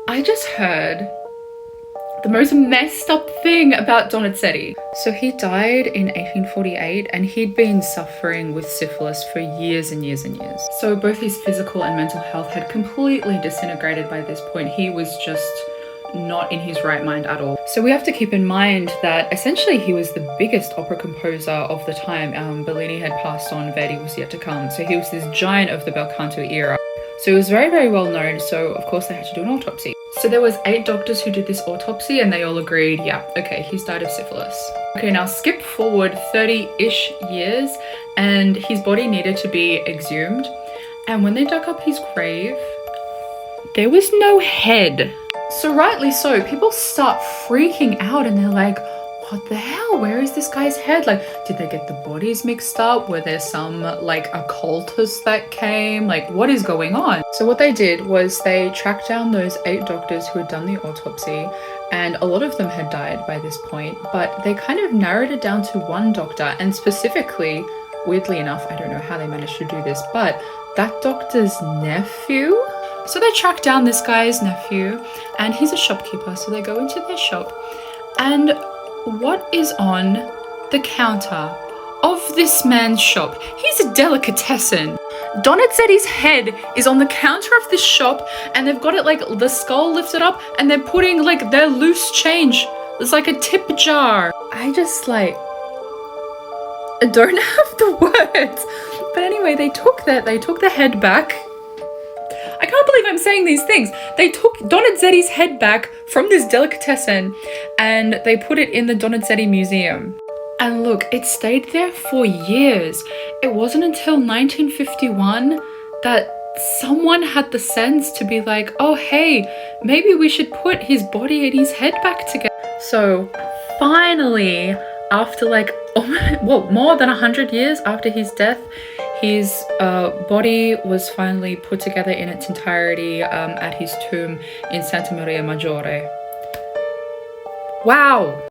I just heard the most messed up thing about Donizetti. So he died in 1848 and he'd been suffering with syphilis for years and years and years. So both his physical and mental health had completely disintegrated by this point. He was just not in his right mind at all. So we have to keep in mind that essentially he was the biggest opera composer of the time. Bellini had passed on, Verdi was yet to come. So he was this giant of the bel canto era. So he was very, very well known. So of course they had to do an autopsy. So there was 8 doctors who did this autopsy and they all agreed, yeah, okay, he's died of syphilis. Okay, now skip forward 30-ish years and his body needed to be exhumed. And when they dug up his grave, there was no head. So rightly so, people start freaking out and they're like, what the hell? Where is this guy's head? Like, did they get the bodies mixed up? Were there some like occultists that came? Like, what is going on? So what they did was they tracked down those 8 doctors who had done the autopsy, and a lot of them had died by this point, but they kind of narrowed it down to one doctor, and specifically, weirdly enough, I don't know how they managed to do this, but that doctor's nephew. So they track down this guy's nephew and he's a shopkeeper. So they go into their shop and what is on the counter of this man's shop? He's a delicatessen. Donizetti's head is on the counter of this shop and they've got it like the skull lifted up and they're putting like their loose change. There's like a tip jar. I just like, I don't have the words. But anyway, they took the head back. I can't believe I'm saying these things. They took Donizetti's head back from this delicatessen and they put it in the Donizetti Museum. And look, it stayed there for years. It wasn't until 1951 that someone had the sense to be like, oh hey, maybe we should put his body and his head back together. So finally, after like, well, more than 100 years after his death, his body was finally put together in its entirety at his tomb in Santa Maria Maggiore. Wow!